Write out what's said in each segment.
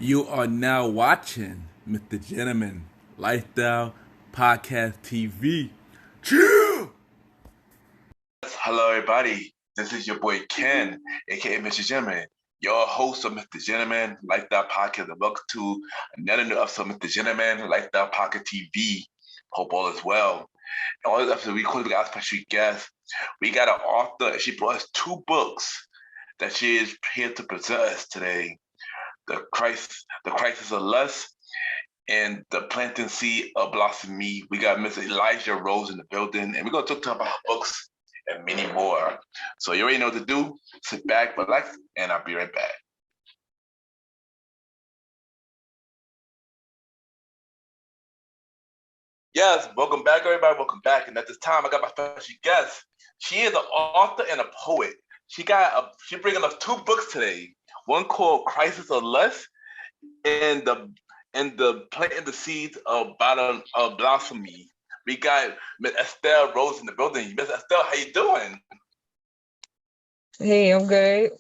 You are now watching MrGentleman Lifestyle Podcast TV. Chill! Hello, everybody. This is your boy Ken, aka MrGentleman, your host of MrGentleman Lifestyle Podcast, and welcome to another new episode of MrGentleman Lifestyle Podcast TV. Hope all is well. And on this episode, we got a special guest. We got an author, and she brought us two books that she is here to present us today. The Crisis of Lust, and the Planting Seed of Blossomy. We got Miss Eliza Rose in the building, and we're going to talk about books and many more. So you already know what to do. Sit back, relax, and I'll be right back. Yes, welcome back, everybody. Welcome back. And at this time, I got my special guest. She is an author and a poet. She bringing us two books today. One called Crisis of Lust, and the Planting the Seeds of Blossomy. We got Miss Estelle Rose in the building. Miss Estelle, how you doing? Hey, I'm good.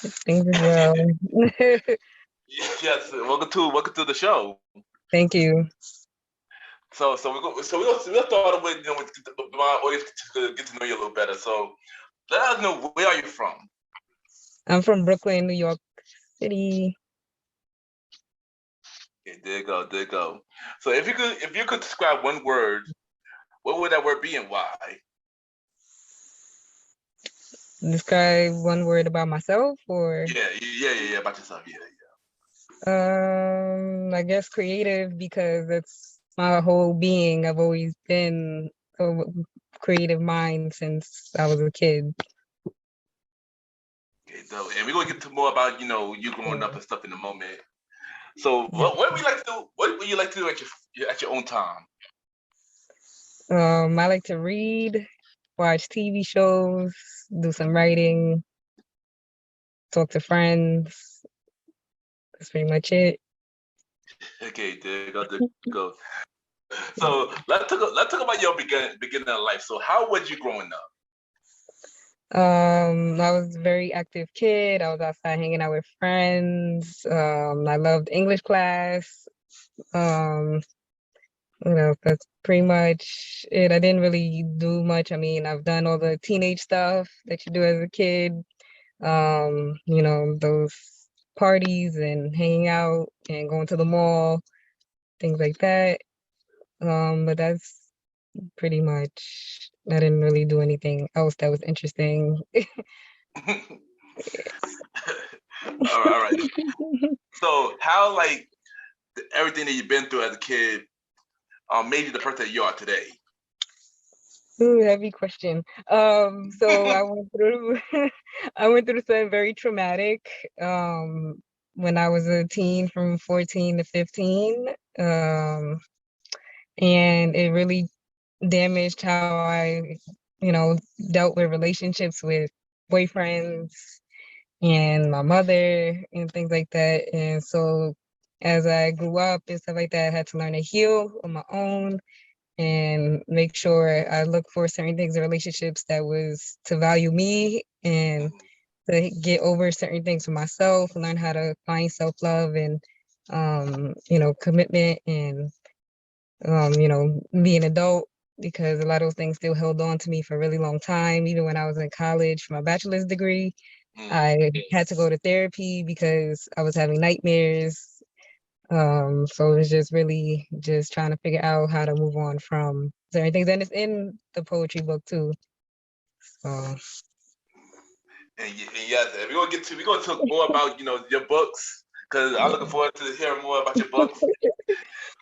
Things as well. Yes, welcome to the show. Thank you. So we'll start with my audience to get to know you a little better. So let us know, where are you from? I'm from Brooklyn, New York City. Okay, there you go. So if you could describe one word, what would that word be and why? Describe one word about myself, or Yeah, about yourself. Yeah. I guess creative, because that's my whole being. I've always been a creative mind since I was a kid. Okay, so and we're gonna get to more about you growing up and stuff in a moment. So what would you like to do? What would you like to do at your own time? I like to read, watch TV shows, do some writing, talk to friends. That's pretty much it. Okay, there you go. So let's talk about your beginning of life. So how was you growing up? I was a very active kid. I was outside hanging out with friends. I loved English class. That's pretty much it. I didn't really do much. I mean, I've done all the teenage stuff that you do as a kid. Those parties and hanging out and going to the mall, things like that. But that's pretty much, I didn't really do anything else that was interesting. All right. So how everything that you've been through as a kid made you the person that you are today? Ooh, heavy question. So I went through I went through something very traumatic when I was a teen, from 14 to 15. And it really damaged how I, dealt with relationships with boyfriends and my mother and things like that. And so as I grew up and stuff like that, I had to learn to heal on my own and make sure I look for certain things in relationships that was to value me, and to get over certain things for myself, learn how to find self-love and commitment, and be an adult, because a lot of those things still held on to me for a really long time. Even when I was in college for my bachelor's degree, I had to go to therapy because I was having nightmares. So it's just really just trying to figure out how to move on from certain things. And it's in the poetry book too. So and yes, we're gonna talk more about your books, because I'm looking forward to hearing more about your books.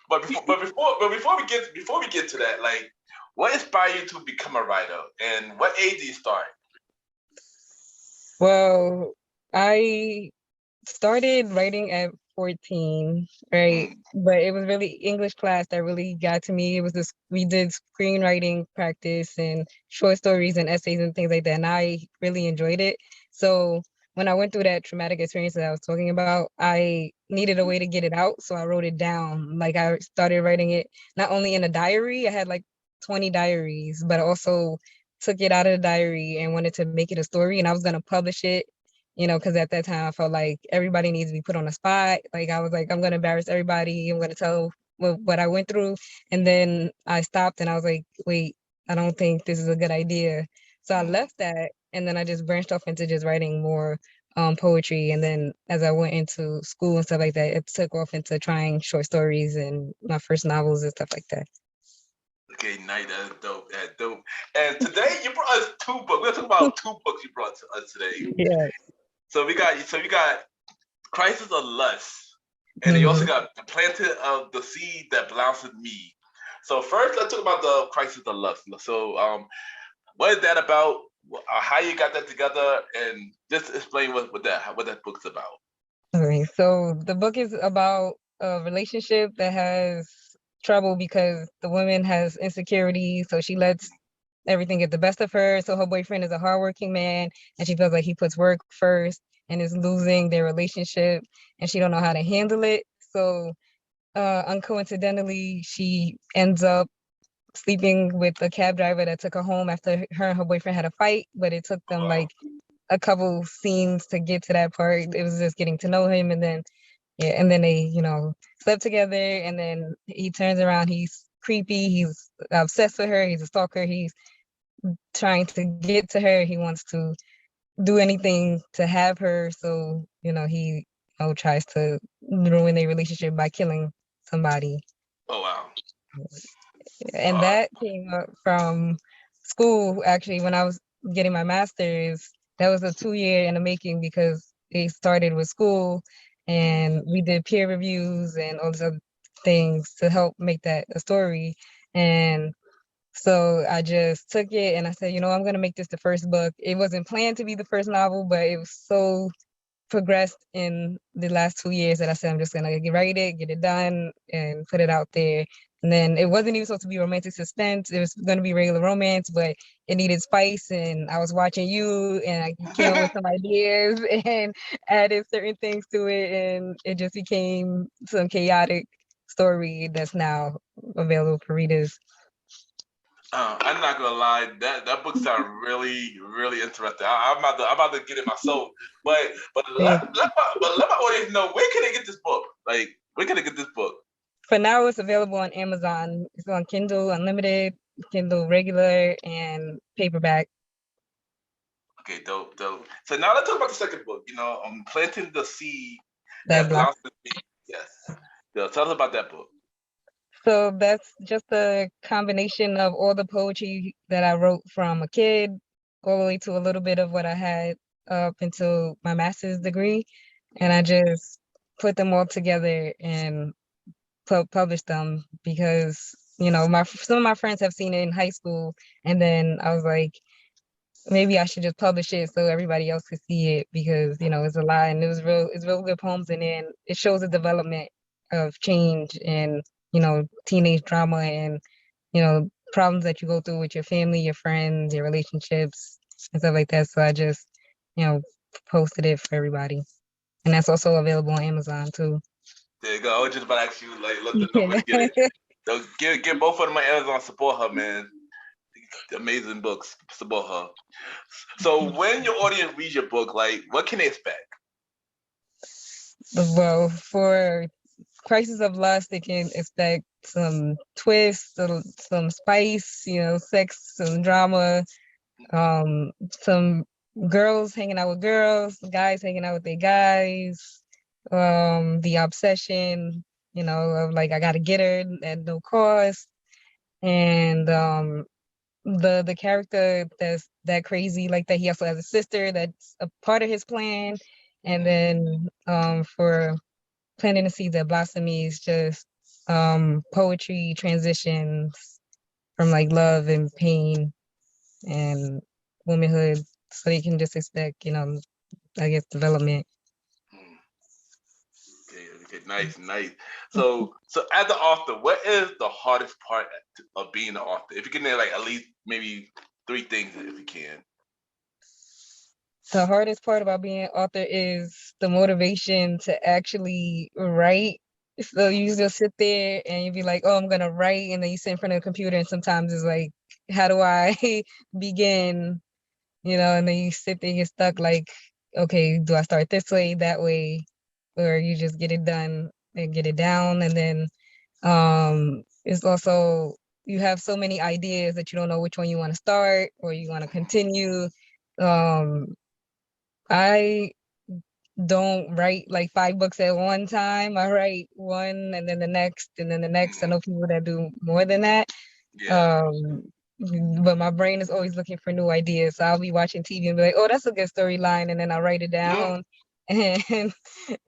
But before we get to that, what inspired you to become a writer, and what age did you start? well, I started writing at 14, right? But it was really English class that really got to me. It was this, we did screenwriting practice and short stories and essays and things like that, and I really enjoyed it. So when I went through that traumatic experience that I was talking about, I needed a way to get it out, so I wrote it down. Like, I started writing it not only in a diary, I had like 20 diaries, but I also took it out of the diary and wanted to make it a story, and I was going to publish it because at that time I felt like everybody needs to be put on the spot. Like I was like, I'm gonna embarrass everybody. I'm gonna tell what I went through, and then I stopped and I was like, wait, I don't think this is a good idea. So I left that, and then I just branched off into just writing more poetry. And then as I went into school and stuff like that, it took off into trying short stories and my first novels and stuff like that. Okay, nice. That's dope. That's dope. And today you brought us two books. We're gonna talk about two books you brought to us today. Yeah. So we got Crisis of Lust, and then you also got The Planting of the Seed That Blouses Me. So first, let's talk about the Crisis of Lust. So, what is that about? How you got that together, and just explain what that book's about. Okay, so the book is about a relationship that has trouble because the woman has insecurity, so she lets everything get the best of her. So her boyfriend is a hardworking man, and she feels like he puts work first and is losing their relationship, and she don't know how to handle it. So uncoincidentally, she ends up sleeping with a cab driver that took her home after her and her boyfriend had a fight, but it took them like a couple scenes to get to that part. It was just getting to know him, and then they, slept together, and then he turns around, he's creepy, he's obsessed with her, he's a stalker, he's trying to get to her, he wants to do anything to have her. So, he tries to ruin their relationship by killing somebody. Oh wow. And that came up from school, actually, when I was getting my master's. That was a 2-year in the making because they started with school and we did peer reviews and all these other things to help make that a story. And so I just took it and I said, I'm going to make this the first book. It wasn't planned to be the first novel, but it was so progressed in the last 2 years that I said, I'm just going to write it, get it done, and put it out there. And then it wasn't even supposed to be romantic suspense. It was going to be regular romance, but it needed spice. And I was watching you, and I came up with some ideas and added certain things to it. And it just became some chaotic story that's now available for readers. I'm not gonna lie, that book sounds really, really interesting. I'm about to get it myself. But let my audience know, where can they get this book? Like, where can they get this book? For now, it's available on Amazon. It's on Kindle Unlimited, Kindle regular, and paperback. Okay, dope. So now let's talk about the second book. Planting the Seed That Blossoms Me. Yes. Tell us about that book. So that's just a combination of all the poetry that I wrote from a kid, all the way to a little bit of what I had up until my master's degree. And I just put them all together and published them because, some of my friends have seen it in high school. And then I was like, maybe I should just publish it so everybody else could see it because, it's a lot and it's real good poems in it. And it shows the development of change and, teenage drama and, problems that you go through with your family, your friends, your relationships and stuff like that. So I just, posted it for everybody. And that's also available on Amazon too. There you go. I was just about to ask you, like, let them know where to get it. So get both of them on Amazon. Support her, man. Amazing books. Support her. So when your audience reads your book, like, what can they expect? Well, for Crisis of Lust, they can expect some twists, some spice, sex, some drama, some girls hanging out with girls, guys hanging out with their guys, the obsession, of like I gotta get her at no cost, and the character that's that crazy like that. He also has a sister that's a part of his plan, and then for Planting the Seed That Blossom Me is just poetry transitions from like love and pain and womanhood, so they can just expect, I guess, development. Okay, nice. So as the author, what is the hardest part of being an author? If you can name like at least maybe 3 things, if you can. The hardest part about being an author is the motivation to actually write. So you just sit there and you be like, oh, I'm gonna write, and then you sit in front of the computer, and sometimes it's like, how do I begin? And then you sit there, and you're stuck like, okay, do I start this way, that way, or you just get it done and get it down? And then it's also you have so many ideas that you don't know which one you want to start or you want to continue. Um, I don't write like 5 books at one time. I write one and then the next and then the next. I know people that do more than that. Yeah. Um, but my brain is always looking for new ideas. So I'll be watching TV and be like, oh, that's a good storyline. And then I'll write it Mhm. down. And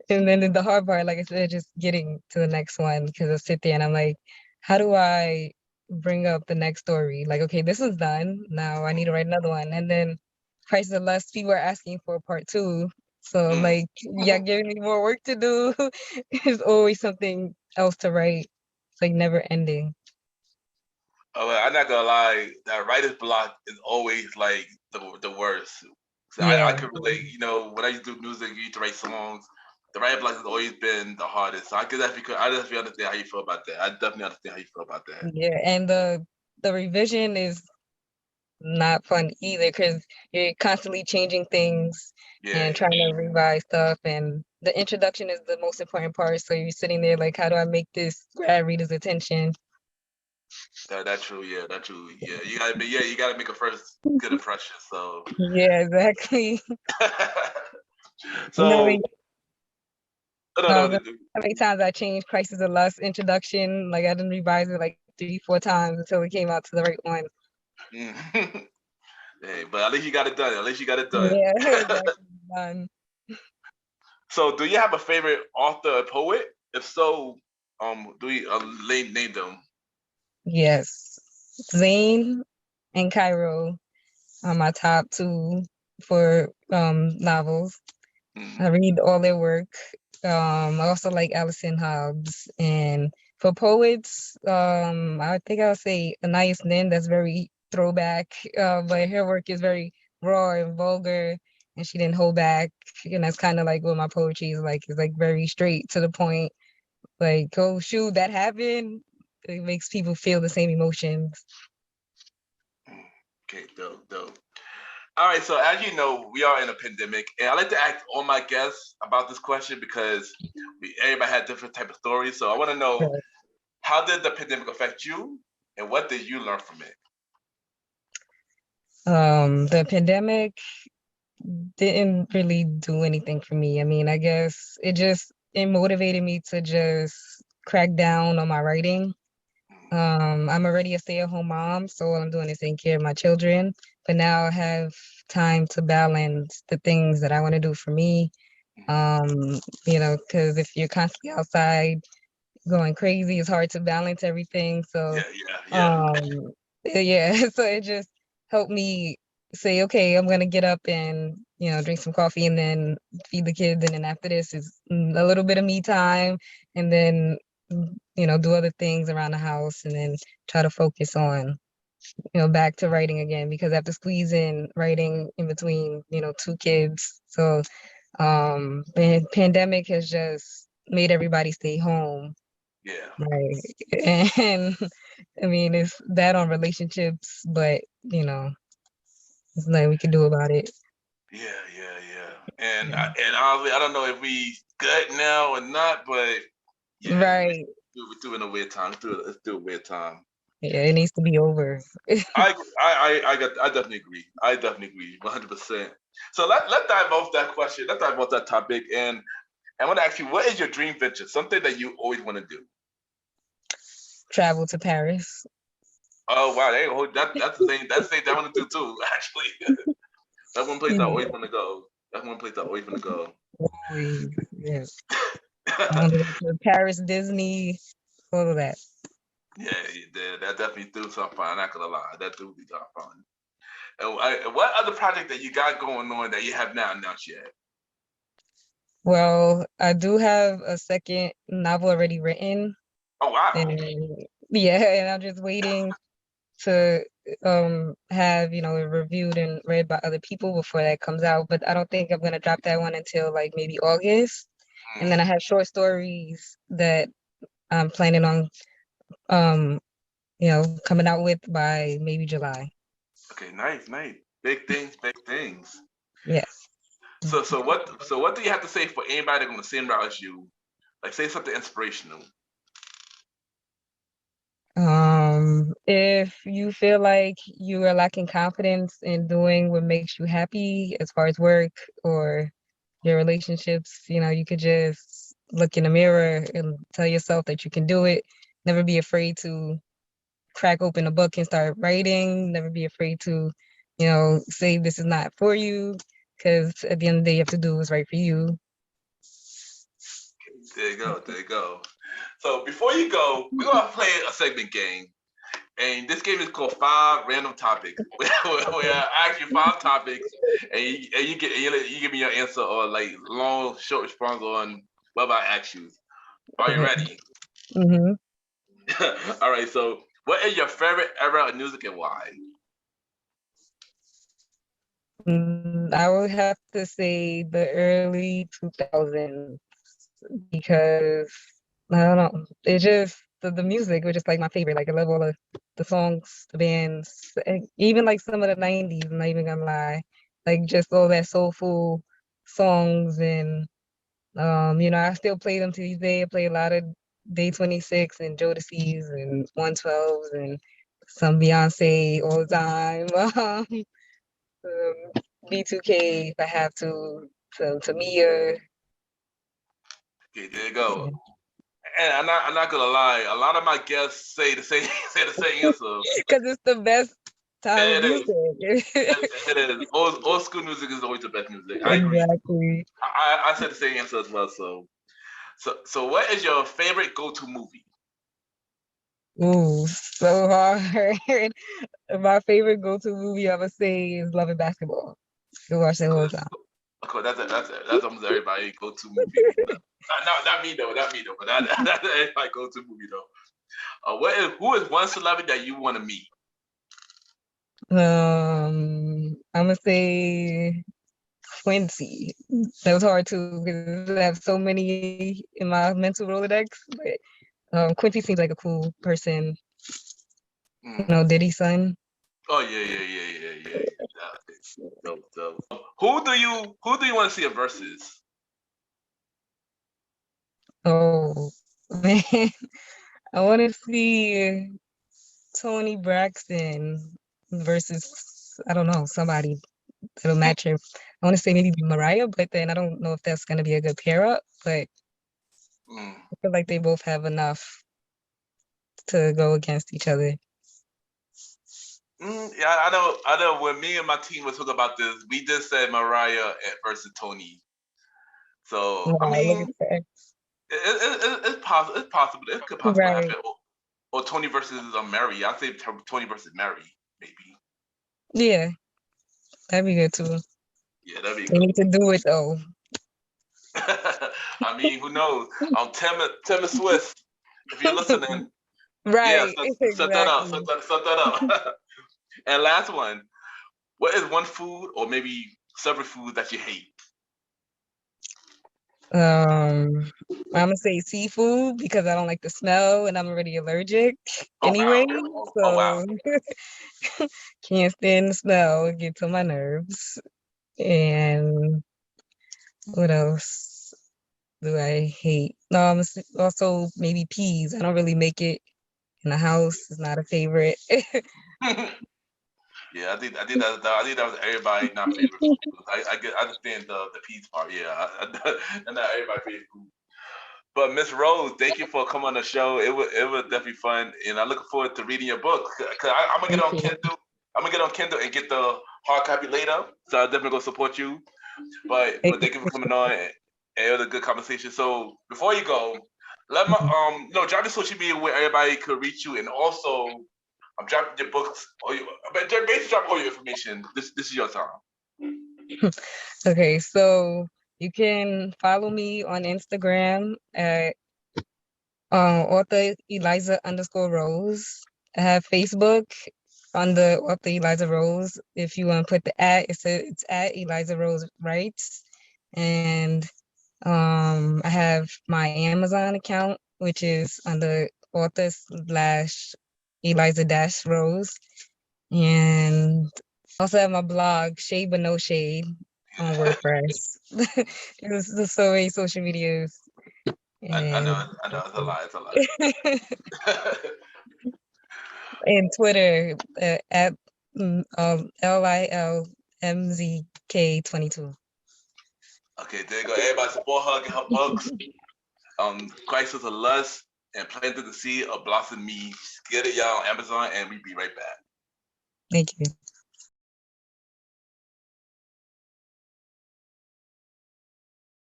and then the hard part, like I said, just getting to the next one because I sit there and I'm like, how do I bring up the next story? Like, okay, this is done. Now I need to write another one. And then prices of less, people are asking for part two. So I'm Mm. like, yeah, giving me more work to do. There's always something else to write. It's like never ending. Oh, well, I'm not gonna lie. That writer's block is always like the worst. So I Yeah. could relate. You know, when I used to do music, you used to write songs. The writer block has always been the hardest. So I definitely understand how you feel about that. I definitely understand how you feel about that. Yeah. And the revision is not fun either because you're constantly changing things Yeah, and trying to revise stuff. And the introduction is the most important part. So you're sitting there like, how do I make this grab reader's attention? that's true. Yeah, that's true. You gotta make a first good impression. So, Yeah, exactly. You know, so no, no, how many times I changed Crisis of Lust introduction? Like I didn't revise it like 3, 4 times until it came out to the right one. hey, but at least you got it done. At least you got it done. Yeah, exactly. Done. So, do you have a favorite author or poet? If so, do you name them? Yes. Zane and Cairo are my top two for novels. I Mm, read all their work. I also like Allison Hobbs. And for poets, I think I'll say Anais Nin, that's very throwback, but her work is very raw and vulgar, and she didn't hold back. And that's kind of like what my poetry is like. It's like very straight to the point. Like, oh shoot, that happened. It makes people feel the same emotions. okay, dope, dope. All right, so as you know, we are in a pandemic, and I like to ask all my guests about this question because everybody had different type of stories. So I want to know, how did the pandemic affect you, and what did you learn from it? The pandemic didn't really do anything for me. I mean, I guess it motivated me to just crack down on my writing. I'm already a stay-at-home mom, so all I'm doing is taking care of my children. But now I have time to balance the things that I want to do for me. Because if you're constantly outside going crazy, it's hard to balance everything. So, Yeah, yeah, yeah, yeah, so it just helped me say, okay, I'm gonna get up and drink some coffee and then feed the kids, and then after this is a little bit of me time, and then do other things around the house, and then try to focus on back to writing again because I have to squeeze in writing in between two kids. So the pandemic has just made everybody stay home. yeah, Right. And I mean, it's that on relationships, but there's nothing we can do about it. yeah. And Yeah. and honestly, I don't know if we good now or not, but yeah, Right. we're through in a weird time. It's through a weird time. Yeah, it needs to be over. I definitely agree. I definitely agree, 100%. So let dive off that question. Let's dive off that topic, and I want to ask you, what is your dream venture? Something that you always want to do. Travel to Paris. Oh wow, that's the thing that I want to do too. Actually, that's one place I always want to go. That's one place I always want to go. Always, yes. I want to go to Paris, Disney, all of that. Yeah, that definitely do sound fun. I'm not gonna lie, that do be sound fun. And what other project that you got going on that you have not announced yet? Well, I do have a second novel already written, Oh wow. and yeah, and I'm just waiting to have it reviewed and read by other people before that comes out. But I don't think I'm gonna drop that one until like maybe August. And then I have short stories that I'm planning on coming out with by maybe July. Okay, nice, nice. Big things, big things. Yes. So what do you have to say for anybody that's gonna same route as you? Like say something inspirational. If you feel like you are lacking confidence in doing what makes you happy as far as work or your relationships, you could just look in the mirror and tell yourself that you can do it. Never be afraid to crack open a book and start writing. Never be afraid to, say this is not for you, because at the end of the day, you have to do what's right for you. There you go. There you go. So before you go, we're gonna play a segment game. And this game is called 5 Random Topics. Where I ask you 5 topics, and you give me your answer or like long, short response on whatever I ask you. Are you ready? Mm-hmm. All right. So, what is your favorite era of music and why? I would have to say the early 2000s because I don't know. It's just the music was just like my favorite. Like I love all of the songs, the bands, even like some of the 90s. I'm not even gonna lie. Like just all that soulful songs and I still play them to this day. I play a lot of Day 26 and Jodeci's and 112s and some Beyonce all the time. B2K if I have to Mia. Okay, there you go. And I'm not gonna lie. A lot of my guests say the same say the same answer. Because it's the best type of It is. music. It is. Old school music is always the best music. I agree. Exactly. I said the same answer as well. So what is your favorite go-to movie? Ooh, so hard. My favorite go-to movie I would say is Love and Basketball. You watch that whole time. Of course, that's almost everybody go-to movie. Not me though. Not me though. But that's everybody go-to movie though. Who is one celebrity that you want to meet? I'm gonna say Quincy. That was hard too because I have so many in my mental Rolodex. But Quincy seems like a cool person. Diddy's son. Oh yeah. Dope. Who do you want to see a versus? Oh man, I want to see Tony Braxton versus I don't know somebody that'll match him. I want to say maybe Mariah, but then I don't know if that's gonna be a good pair up. But I feel like they both have enough to go against each other. Yeah, I know. When me and my team was talking about this, we just said Mariah versus Tony. So I mean, it's possible. It's possible. It could possibly happen. Or Tony versus Mary. I'd say Tony versus Mary, maybe. Yeah, that'd be good too. Yeah, that'd be good. They need to do it though. I mean, who knows? Tim Swiss, if you're listening, right? Yeah, set that up. Set that up. And last one, what is one food or maybe several foods that you hate? I'm gonna say seafood because I don't like the smell and I'm already allergic anyway. Wow. So wow. Can't stand the smell. It gets on my nerves. And what else do I hate? No, also maybe peas. I don't really make it in the house. It's not a favorite. Yeah, I think that was everybody not favorite food. I understand the peas part. Yeah, and not everybody favorite food. But Miss Rose, thank you for coming on the show. It was definitely fun, and I'm looking forward to reading your book. Cause I'm gonna get on Kindle. I'm gonna get on Kindle and get the hard copy later. So I'm definitely gonna support you. But thank you for coming on. And it was a good conversation. So before you go, let my drop your social media where everybody could reach you, and also I'm dropping your books. But basically drop all your information. This is your time. Okay, so you can follow me on Instagram at author Eliza _Rose. I have Facebook on the author Eliza Rose. If you want to put the at, it's at Eliza Rose Writes. And I have my Amazon account, which is on the author / Eliza Rose. And also have my blog, Shade But No Shade. on WordPress. There's so many social medias. I And know, it's a lot, and Twitter at LILMZK22. Okay, there you go. Everybody support her, get her books. Crisis of Lust and Planted the Seed of Blossom Me. Get it, y'all, on Amazon, and we'll be right back. Thank you.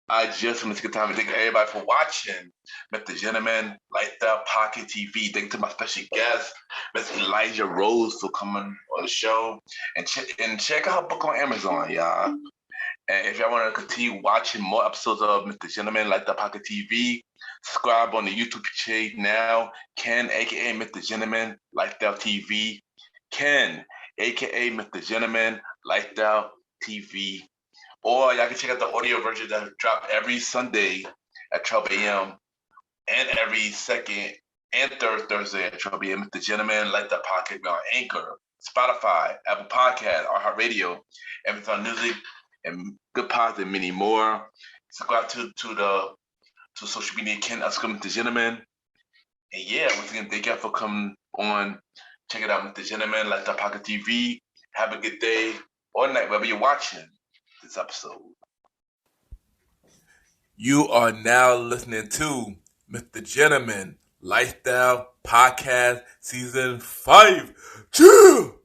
I just want to take time to thank everybody for watching MrGentleman Lifestyle Pocket TV. Thank to my special guest, Miss Eliza Rose, for coming on the show. And check out her book on Amazon, y'all. And if y'all want to continue watching more episodes of MrGentleman Lifestyle Pocket TV, subscribe on the YouTube page now. Ken, aka MrGentleman Lifestyle TV. Ken, aka MrGentleman Lifestyle TV. Or y'all can check out the audio version that drop every Sunday at 12 a.m. and every second and third Thursday at 12 a.m. MrGentleman Lifestyle Pocket on Anchor, Spotify, Apple Podcast, iHeartRadio, Amazon Music, and Good Pods, and many more. Subscribe to social media, Ken MrGentleman. And yeah, once again, thank y'all for coming on. Check it out, MrGentleman, Lifestyle Pocket TV. Have a good day or night, wherever you're watching this episode. You are now listening to MrGentleman Lifestyle Podcast Season 5. Chill!